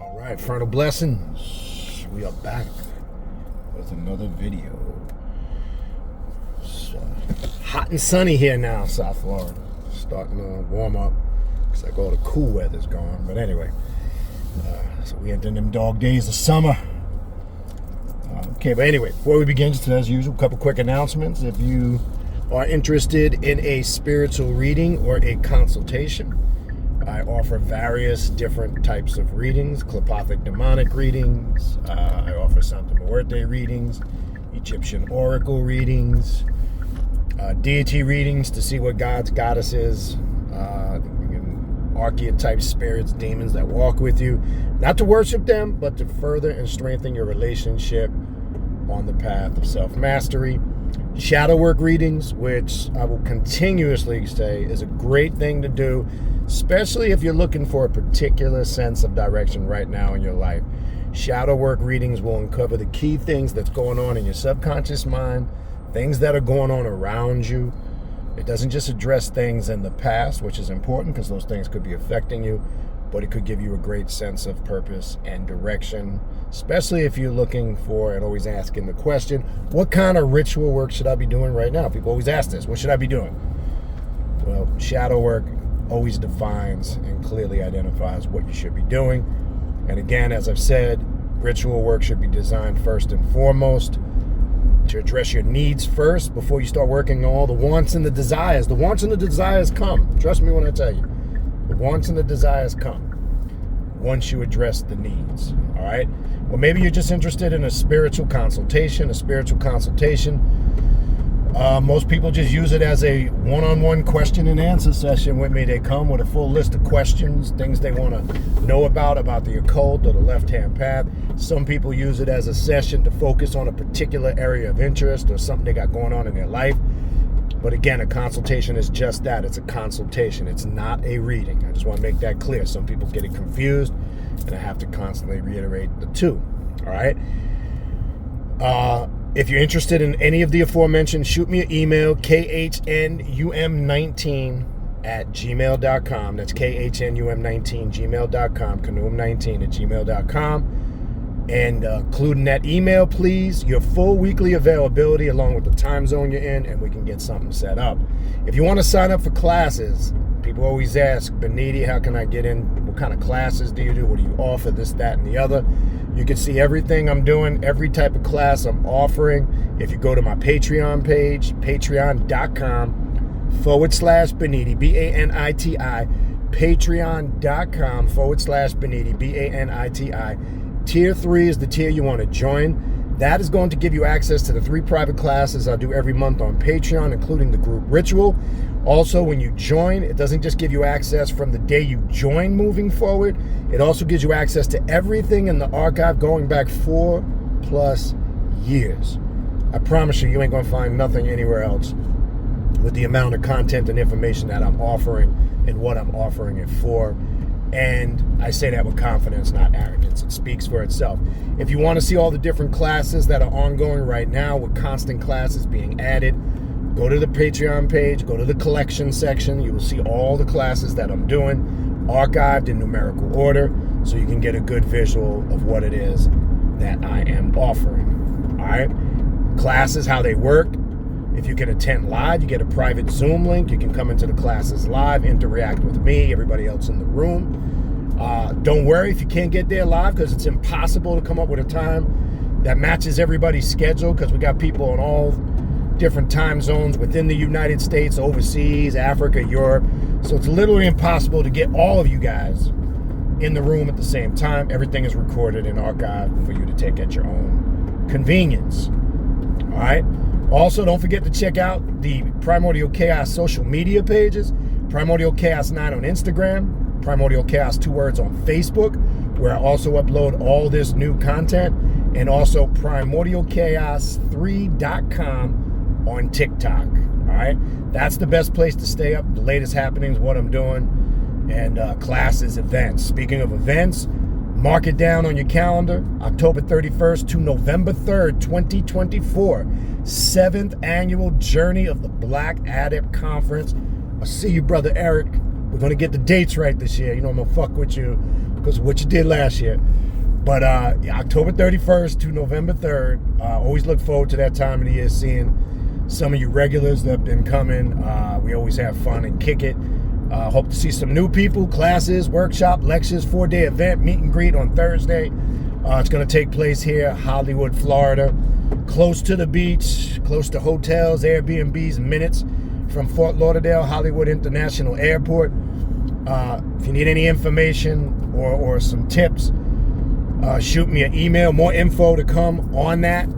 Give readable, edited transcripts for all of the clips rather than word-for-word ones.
All right, Frontal Blessings. We are back with another video. It's hot and sunny here now, South Florida. Starting to warm up. Looks like all the cool weather's gone. But anyway, so we entered them dog days of summer. Okay, but anyway, before we begin, just as usual, a couple quick announcements. If you are interested in a spiritual reading or a consultation, I offer various different types of readings, Klipothic demonic readings, I offer Santa Muerte readings, Egyptian oracle readings, deity readings to see what gods, goddesses, archetype spirits, demons that walk with you. Not to worship them, but to further and strengthen your relationship on the path of self-mastery. Shadow work readings, which I will continuously say is a great thing to do, especially if you're looking for a particular sense of direction right now in your life. Shadow work readings will uncover the key things that's going on in your subconscious mind, things that are going on around you. It doesn't just address things in the past, which is important because those things could be affecting you, but it could give you a great sense of purpose and direction, especially if you're looking for and always asking the question, what kind of ritual work should I be doing right now? People always ask this, what should I be doing? Well, shadow work always defines and clearly identifies what you should be doing. And again, as I've said, ritual work should be designed first and foremost to address your needs first before you start working on all the wants and the desires. The wants and the desires come. Trust me when I tell you. The wants and the desires come once you address the needs, all right? Well, maybe you're just interested in a spiritual consultation. Most people just use it as a one-on-one question and answer session with me. They come with a full list of questions, things they want to know about the occult or the left-hand path. Some people use it as a session to focus on a particular area of interest or something they got going on in their life. But again, a consultation is just that. It's a consultation. It's not a reading. I just want to make that clear. Some people get it confused, and I have to constantly reiterate the two. All right? If you're interested in any of the aforementioned, shoot me an email, khnum19@gmail.com. That's khnum19@gmail.com, khnum19@gmail.com. And include in that email, please, your full weekly availability along with the time zone you're in, and we can get something set up. If you want to sign up for classes, people always ask, Baniti, how can I get in? What kind of classes do you do? What do you offer? This, that, and the other. You can see everything I'm doing, every type of class I'm offering. If you go to my Patreon page, patreon.com/Baniti, Baniti, patreon.com/Baniti, Baniti. Tier 3 is the tier you want to join. That is going to give you access to the 3 private classes I do every month on Patreon, including the group ritual. Also, when you join, it doesn't just give you access from the day you join moving forward. It also gives you access to everything in the archive going back 4+ years. I promise you ain't going to find nothing anywhere else with the amount of content and information that I'm offering and what I'm offering it for. And I say that with confidence, not arrogance. It speaks for itself. If you want to see all the different classes that are ongoing right now with constant classes being added, go to the Patreon page, go to the collection section. You will see all the classes that I'm doing, archived in numerical order, so you can get a good visual of what it is that I am offering. All right? Classes, how they work. If you can attend live, you get a private Zoom link. You can come into the classes live, interact with me, everybody else in the room. Don't worry if you can't get there live, because it's impossible to come up with a time that matches everybody's schedule, because we got people in all different time zones within the United States, overseas, Africa, Europe. So it's literally impossible to get all of you guys in the room at the same time. Everything is recorded and archived for you to take at your own convenience. All right? Also, don't forget to check out the Primordial Chaos social media pages. Primordial Chaos 9 on Instagram. Primordial Chaos 2 words on Facebook, where I also upload all this new content. And also primordialchaos3.com on TikTok. All right? That's the best place to stay up. The latest happenings, what I'm doing, and classes, events. Speaking of events, mark it down on your calendar. October 31st to November 3rd, 2024. 7th annual Journey of the Black Adept Conference. I'll see you, Brother Eric. We're going to get the dates right this year. You know, I'm going to fuck with you because of what you did last year. But October 31st to November 3rd, always look forward to that time of the year, seeing some of you regulars that have been coming. We always have fun and kick it. Hope to see some new people, classes, workshop, lectures, 4-day event, meet and greet on Thursday. It's going to take place here, Hollywood, Florida, close to the beach, close to hotels, Airbnbs, minutes from Fort Lauderdale, Hollywood International Airport. If you need any information or some tips, shoot me an email. More info to come on that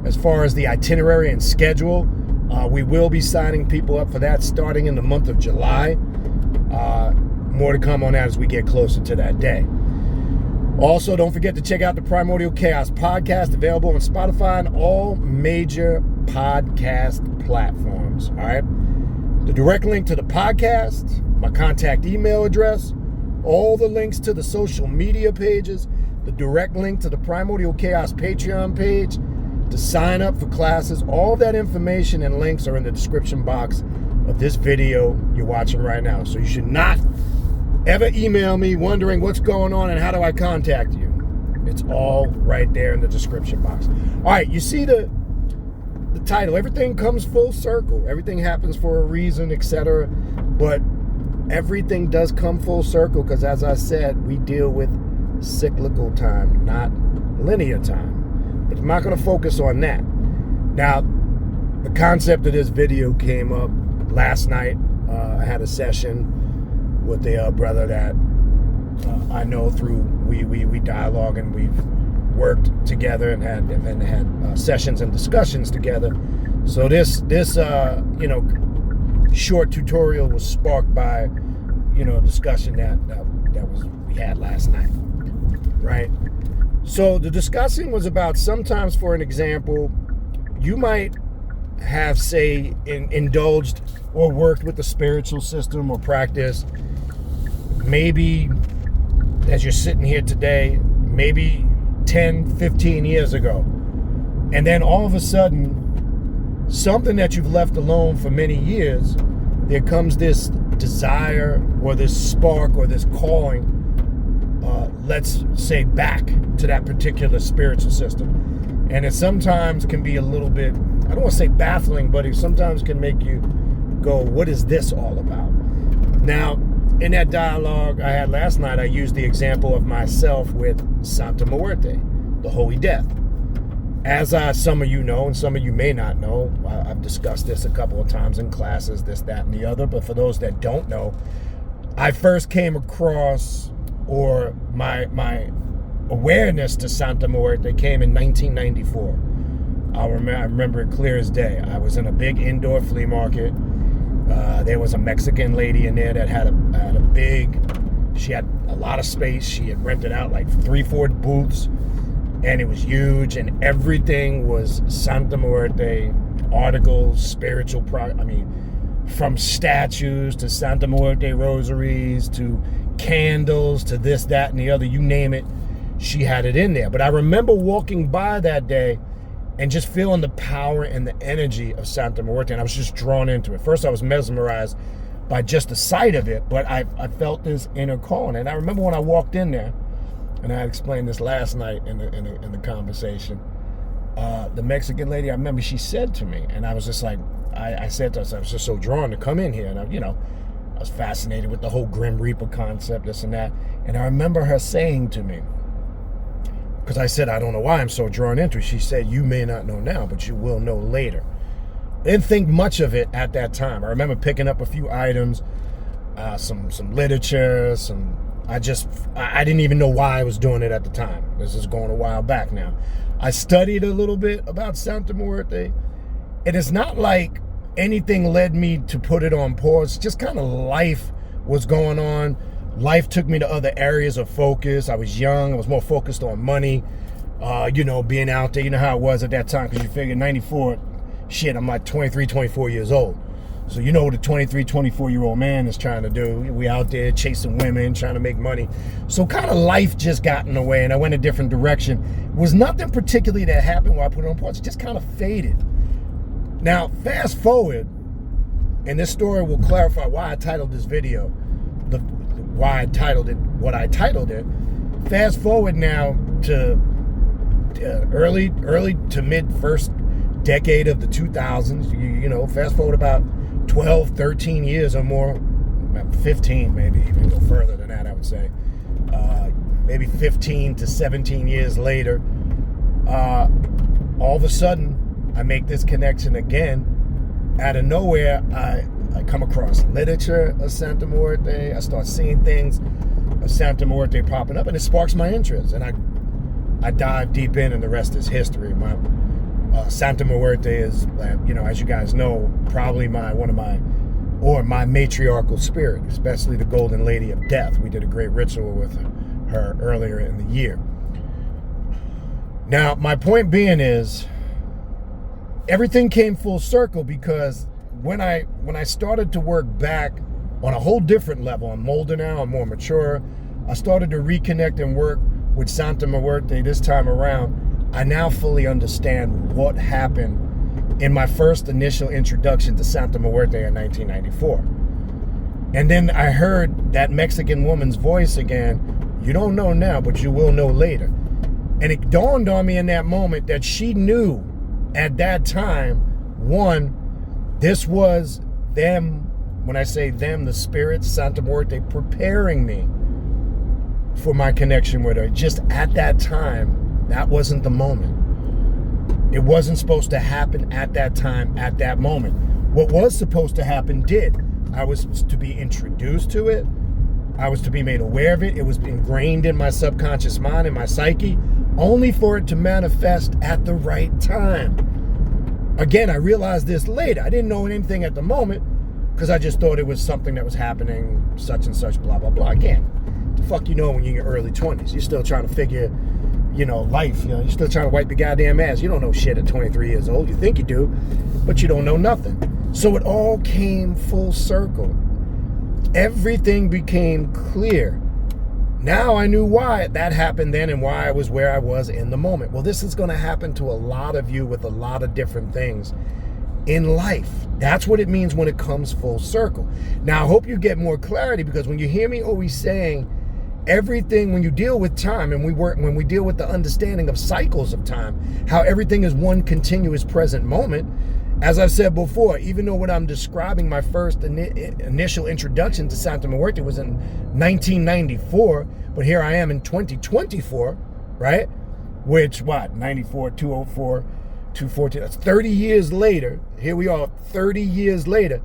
as far as the itinerary and schedule. We will be signing people up for that starting in the month of July. More to come on that as we get closer to that day. Also, don't forget to check out the Primordial Chaos podcast, available on Spotify and all major podcast platforms. All right. The direct link to the podcast, my contact email address, all the links to the social media pages, the direct link to the Primordial Chaos Patreon page to sign up for classes. All that information and links are in the description box of this video you're watching right now. So you should not ever email me wondering what's going on and how do I contact you. It's all right there in the description box. All right, you see the title. Everything comes full circle. Everything happens for a reason, etc. But everything does come full circle because, as I said, we deal with cyclical time, not linear time. But I'm not going to focus on that. Now, the concept of this video came up last night. I had a session with a brother that I know through we dialogue, and we've worked together and had sessions and discussions together. So this short tutorial was sparked by a discussion that we had last night, right? So the discussing was about, sometimes, for an example, you might have, say, indulged or worked with the spiritual system or practice, maybe as you're sitting here today, maybe 10, 15 years ago. And then all of a sudden, something that you've left alone for many years, there comes this desire or this spark or this calling, let's say, back to that particular spiritual system. And it sometimes can be a little bit, I don't want to say baffling, but it sometimes can make you go, what is this all about? Now, in that dialogue I had last night, I used the example of myself with Santa Muerte, the Holy Death. As some of you know, and some of you may not know, I've discussed this a couple of times in classes, this, that, and the other. But for those that don't know, I first came across, or my awareness to Santa Muerte came in 1994. I remember it clear as day. I was in a big indoor flea market. There was a Mexican lady in there that had a big, she had a lot of space. She had rented out like 3-4 booths, and it was huge, and everything was Santa Muerte articles, spiritual from statues to Santa Muerte rosaries to candles to this, that, and the other, you name it, she had it in there. But I remember walking by that day and just feeling the power and the energy of Santa Muerte, and I was just drawn into it. First, I was mesmerized by just the sight of it, but I felt this inner calling. And I remember when I walked in there, and I explained this last night in the conversation, the Mexican lady, I remember she said to me, and I was just like, I said to her, I was just so drawn to come in here, and I was fascinated with the whole Grim Reaper concept, this and that. And I remember her saying to me, because I said, I don't know why I'm so drawn into it. She said, you may not know now, but you will know later. I didn't think much of it at that time. I remember picking up a few items, some literature, I didn't even know why I was doing it at the time. This is going a while back now. I studied a little bit about Santa Muerte, and it's not like anything led me to put it on pause. Just kind of life was going on. Life took me to other areas of focus. I was young. I was more focused on money, being out there. You know how it was at that time, because you figure 94, shit, I'm like 23, 24 years old. So you know what a 23, 24-year-old man is trying to do. We out there chasing women, trying to make money. So kind of life just got in the way, and I went a different direction. It was nothing particularly that happened while I put it on pause. It just kind of faded. Now, fast forward, and this story will clarify why I titled this video, why I titled it what I titled it. Fast forward now to early to mid first decade of the 2000s. You know, fast forward about 12, 13 years or more, 15 maybe, even go further than that, I would say. Maybe 15 to 17 years later, all of a sudden, I make this connection again. Out of nowhere, I come across literature of Santa Muerte. I start seeing things of Santa Muerte popping up, and it sparks my interest. And I dive deep in, and the rest is history. My Santa Muerte is, you know, as you guys know, probably my matriarchal spirit, especially the Golden Lady of Death. We did a great ritual with her earlier in the year. Now, my point being is, everything came full circle because when I started to work back on a whole different level, I'm older now, I'm more mature, I started to reconnect and work with Santa Muerte this time around. I now fully understand what happened in my first initial introduction to Santa Muerte in 1994. And then I heard that Mexican woman's voice again. You don't know now, but you will know later. And it dawned on me in that moment that she knew at that time, one, this was them, when I say them, the spirits, Santa Muerte, preparing me for my connection with her. Just at that time, that wasn't the moment. It wasn't supposed to happen at that time, at that moment. What was supposed to happen did. I was to be introduced to it. I was to be made aware of it. It was ingrained in my subconscious mind, in my psyche, only for it to manifest at the right time. Again, I realized this later. I didn't know anything at the moment because I just thought it was something that was happening, such and such, blah, blah, blah. Again, the fuck you know when you're in your early 20s. You're still trying to figure, you know, life. You know, you're still trying to wipe your goddamn ass. You don't know shit at 23 years old. You think you do, but you don't know nothing. So it all came full circle. Everything became clear. Now I knew why that happened then and why I was where I was in the moment. Well, this is going to happen to a lot of you with a lot of different things in life. That's what it means when it comes full circle. Now, I hope you get more clarity, because when you hear me always saying everything, when you deal with time and when we deal with the understanding of cycles of time, how everything is one continuous present moment, as I've said before, even though what I'm describing, my first initial introduction to Santa Muerte was in 1994, but here I am in 2024, right? Which, 94, 204, 214, that's 30 years later. Here we are, 30 years later.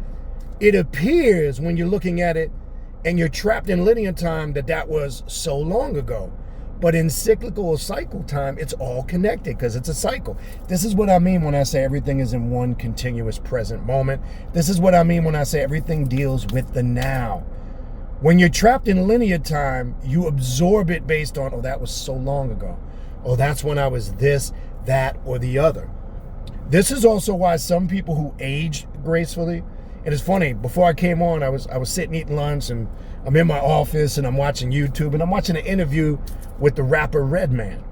It appears when you're looking at it and you're trapped in linear time that was so long ago. But in cyclical or cycle time, it's all connected because it's a cycle. This is what I mean when I say everything is in one continuous present moment. This is what I mean when I say everything deals with the now. When you're trapped in linear time, you absorb it based on, oh, that was so long ago. Oh, that's when I was this, that, or the other. This is also why some people who age gracefully, and it's funny, before I came on, I was sitting eating lunch, and I'm in my office and I'm watching YouTube, and I'm watching an interview with the rapper Redman.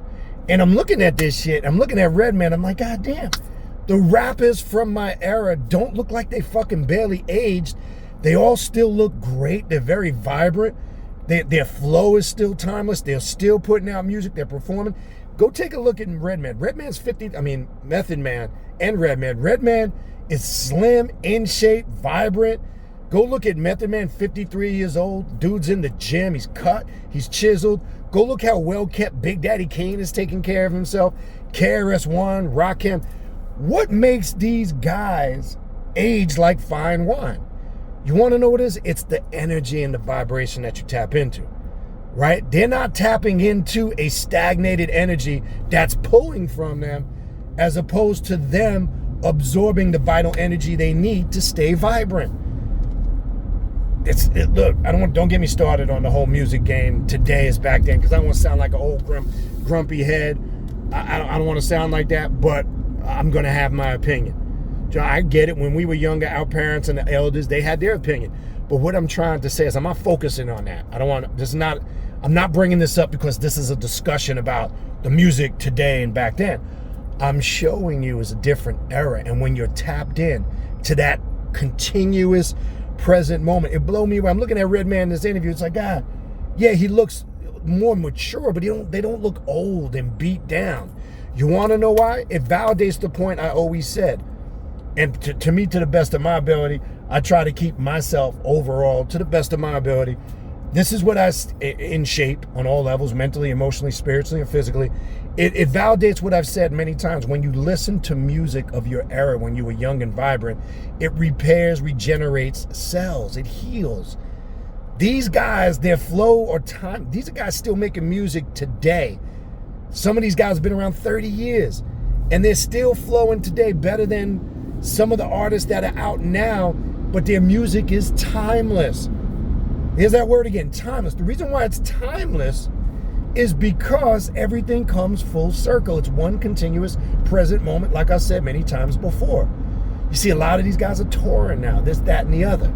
And I'm looking at this shit, I'm looking at Redman, I'm like, God damn, the rappers from my era don't look like they fucking barely aged. They all still look great. They're very vibrant. Their flow is still timeless. They're still putting out music. They're performing. Go take a look at Redman. Redman's 50, Method Man and Redman. Redman is slim, in shape, vibrant. Go look at Method Man, 53 years old. Dude's in the gym. He's cut. He's chiseled. Go look how well kept Big Daddy Kane is taking care of himself. KRS-One, Rakim. What makes these guys age like fine wine? You want to know what it is? It's the energy and the vibration that you tap into, right? They're not tapping into a stagnated energy that's pulling from them, as opposed to them absorbing the vital energy they need to stay vibrant. Look, don't get me started on the whole music game today is back then, because I don't want to sound like an old grumpy head. I don't want to sound like that, but I'm going to have my opinion. I get it. When we were younger, our parents and the elders, they had their opinion. But what I'm trying to say is I'm not focusing on that. I'm not bringing this up because this is a discussion about the music today and back then. I'm showing you is a different era. And when you're tapped in to that continuous present moment. It blew me away. I'm looking at Redman in this interview. It's like, God, yeah, he looks more mature, but they don't look old and beat down. You want to know why? It validates the point I always said. And to me, to the best of my ability, I try to keep myself overall to the best of my ability. This is what in shape on all levels, mentally, emotionally, spiritually, and physically. It validates what I've said many times. When you listen to music of your era, when you were young and vibrant, it repairs, regenerates cells. It heals. These guys, their flow or time, these are guys still making music today. Some of these guys have been around 30 years, and they're still flowing today better than some of the artists that are out now, but their music is timeless. Here's that word again, timeless. The reason why it's timeless is because everything comes full circle. It's one continuous present moment, like I said many times before. You see, a lot of these guys are touring now, this, that, and the other.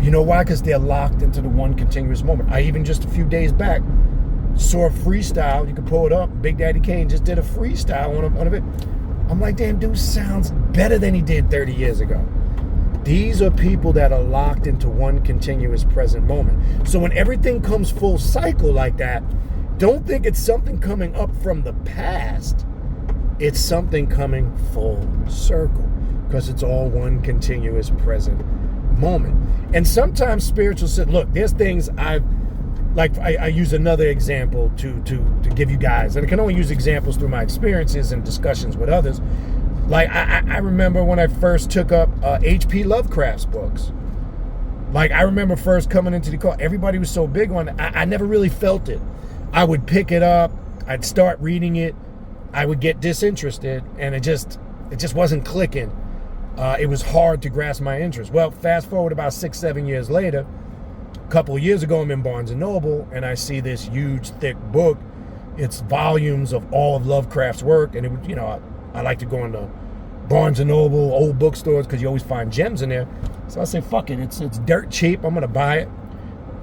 You know why? Because they're locked into the one continuous moment. I even just a few days back saw a freestyle. You can pull it up. Big Daddy Kane just did a freestyle on it. I'm like, damn, dude sounds better than he did 30 years ago. These are people that are locked into one continuous present moment. So when everything comes full cycle like that, don't think it's something coming up from the past. It's something coming full circle because it's all one continuous present moment. And sometimes spiritual said, look, there's things I use another example to give you guys, and I can only use examples through my experiences and discussions with others. Like I remember when I first took up H.P. Lovecraft's books. Like I remember first coming into the call, everybody was so big on it. I never really felt it. I would pick it up, I'd start reading it, I would get disinterested, and it just wasn't clicking. It was hard to grasp my interest. Well, fast forward about 6-7 years later, a couple of years ago, I'm in Barnes & Noble, and I see this huge, thick book. It's volumes of all of Lovecraft's work, and it would, I like to go into Barnes & Noble, old bookstores, because you always find gems in there. So I say, fuck it, it's dirt cheap, I'm gonna buy it.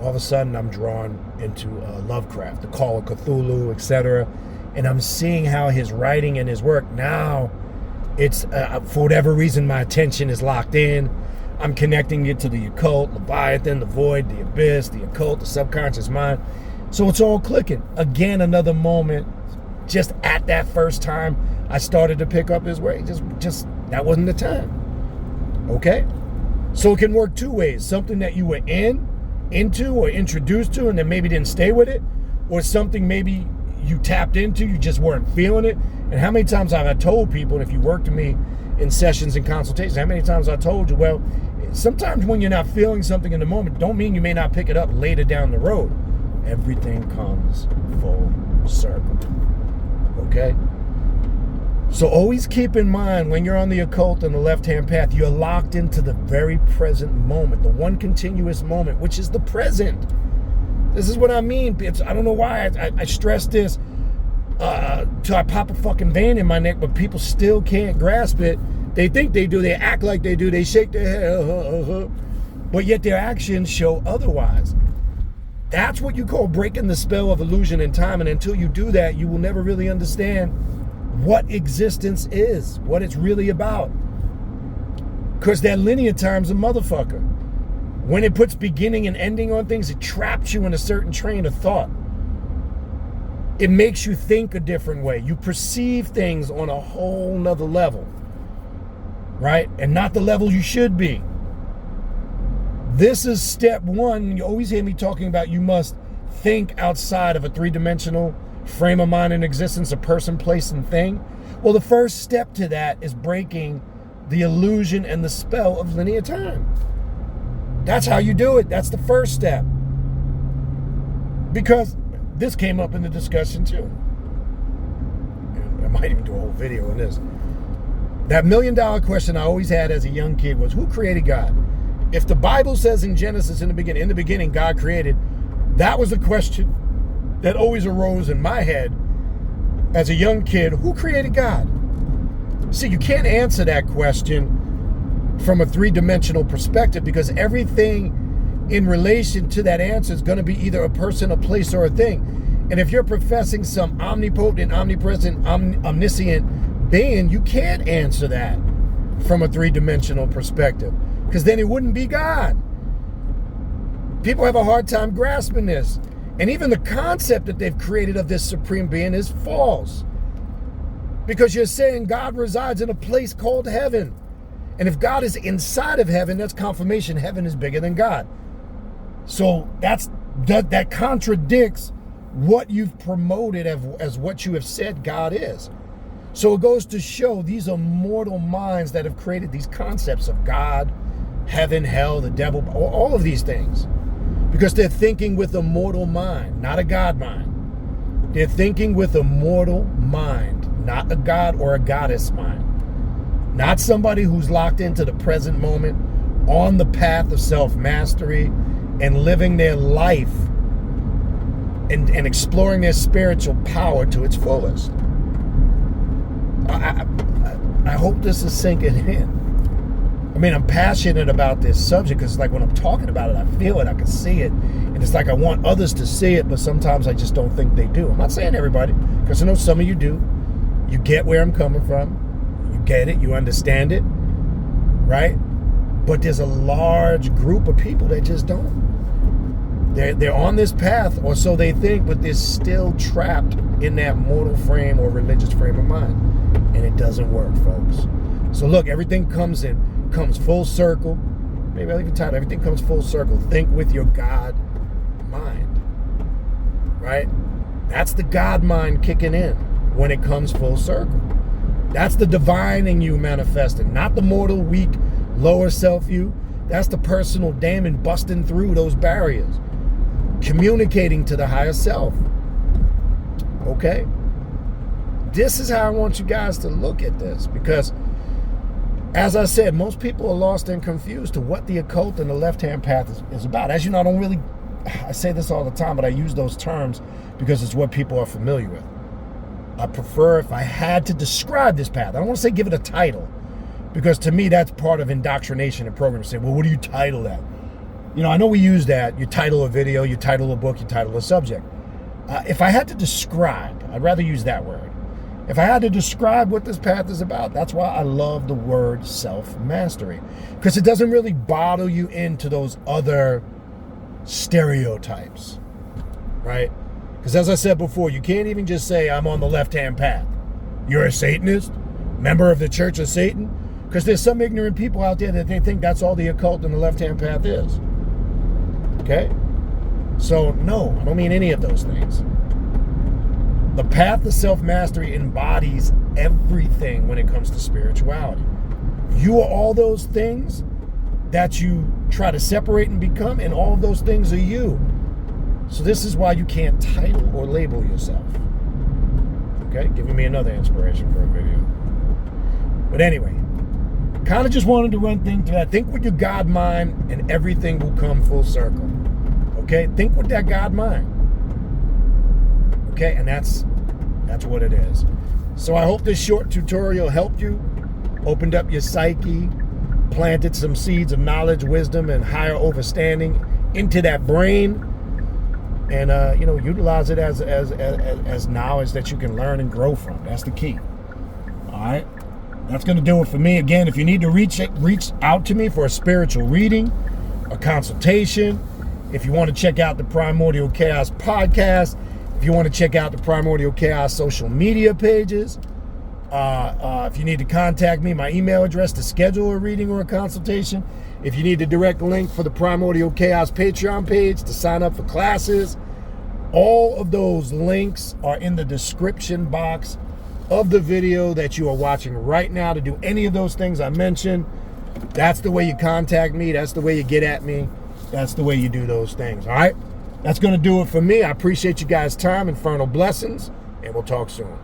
All of a sudden, I'm drawn into Lovecraft, the Call of Cthulhu, etc. And I'm seeing how his writing and his work now, it's, for whatever reason, my attention is locked in. I'm connecting it to the occult, Leviathan, the void, the abyss, the occult, the subconscious mind. So it's all clicking. Again, another moment, just at that first time, I started to pick up his way. Just that wasn't the time. Okay? So it can work two ways. Something that you were into or introduced to and then maybe didn't stay with it, or something maybe you tapped into, you just weren't feeling it. And how many times have I told people, and if you work with me in sessions and consultations, how many times I told you, well, sometimes when you're not feeling something in the moment, don't mean you may not pick it up later down the road. Everything comes full circle. Okay? So always keep in mind when you're on the occult and the left-hand path, you're locked into the very present moment, the one continuous moment, which is the present. This is what I mean. I don't know why I stress this till I pop a fucking vein in my neck, but people still can't grasp it. They think they do. They act like they do. They shake their head. But yet their actions show otherwise. That's what you call breaking the spell of illusion and time. And until you do that, you will never really understand what existence is, what it's really about. Because that linear time's a motherfucker. When it puts beginning and ending on things, it traps you in a certain train of thought. It makes you think a different way. You perceive things on a whole nother level, right? And not the level you should be. This is step one. You always hear me talking about you must think outside of a three-dimensional frame of mind and existence, a person, place, and thing. Well, the first step to that is breaking the illusion and the spell of linear time. That's how you do it. That's the first step. Because this came up in the discussion too. And I might even do a whole video on this. That $1 million question I always had as a young kid was, who created God? If the Bible says in Genesis in the beginning God created, that was the question that always arose in my head as a young kid. Who created God? See, you can't answer that question from a three-dimensional perspective, because everything in relation to that answer is going to be either a person, a place, or a thing. And if you're professing some omnipotent, omnipresent, omniscient being, you can't answer that from a three-dimensional perspective, because then it wouldn't be God. People have a hard time grasping this. And even the concept that they've created of this supreme being is false. Because you're saying God resides in a place called heaven. And if God is inside of heaven, that's confirmation heaven is bigger than God. So that contradicts what you've promoted as what you have said God is. So it goes to show these are mortal minds that have created these concepts of God, heaven, hell, the devil, all of these things. Because they're thinking with a mortal mind, not a God mind. They're thinking with a mortal mind, not a God or a goddess mind. Not somebody who's locked into the present moment, on the path of self-mastery, and living their life and exploring their spiritual power to its fullest. I hope this is sinking in. I mean, I'm passionate about this subject because like when I'm talking about it, I feel it, I can see it. And it's like I want others to see it, but sometimes I just don't think they do. I'm not saying everybody, because I know some of you do. You get where I'm coming from. You get it, you understand it, right? But there's a large group of people that just don't. They're on this path, or so they think, but they're still trapped in that mortal frame or religious frame of mind. And it doesn't work, folks. So look, everything comes full circle. Maybe I'll even title, everything comes full circle. Think with your God mind, right? That's the God mind kicking in when it comes full circle. That's the divine in you manifesting, not the mortal, weak, lower self you. That's the personal demon busting through those barriers, communicating to the higher self. Okay? This is how I want you guys to look at this, because as I said, most people are lost and confused to what the occult and the left-hand path is about. As you know, I say this all the time, but I use those terms because it's what people are familiar with. I prefer if I had to describe this path. I don't want to say give it a title, because to me that's part of indoctrination and programming. Say, well, what do you title that? You know, I know we use that. You title a video, you title a book, you title a subject. If I had to describe, I'd rather use that word. If I had to describe what this path is about, that's why I love the word self-mastery, because it doesn't really bottle you into those other stereotypes, right? Because as I said before, you can't even just say, I'm on the left-hand path. You're a Satanist, member of the Church of Satan, because there's some ignorant people out there that they think that's all the occult and the left-hand path is. Okay? So, no, I don't mean any of those things. The path of self-mastery embodies everything when it comes to spirituality. You are all those things that you try to separate and become, and all of those things are you. So this is why you can't title or label yourself. Okay, giving me another inspiration for a video. But anyway, kind of just wanted to run things through that. Think with your God mind and everything will come full circle. Okay, think with that God mind. Okay, and that's what it is. So I hope this short tutorial helped you, opened up your psyche, planted some seeds of knowledge, wisdom, and higher understanding into that brain, and utilize it as knowledge that you can learn and grow from. That's the key. All right, that's going to do it for me. Again, if you need to reach out to me for a spiritual reading, a consultation, if you want to check out the Primordial Chaos podcast, if you want to check out the Primordial Chaos social media pages, if you need to contact me, my email address to schedule a reading or a consultation, if you need a direct link for the Primordial Chaos Patreon page to sign up for classes, all of those links are in the description box of the video that you are watching right now. To do any of those things I mentioned, that's the way you contact me. That's the way you get at me. That's the way you do those things. All right? That's going to do it for me. I appreciate you guys' time. Infernal blessings, and we'll talk soon.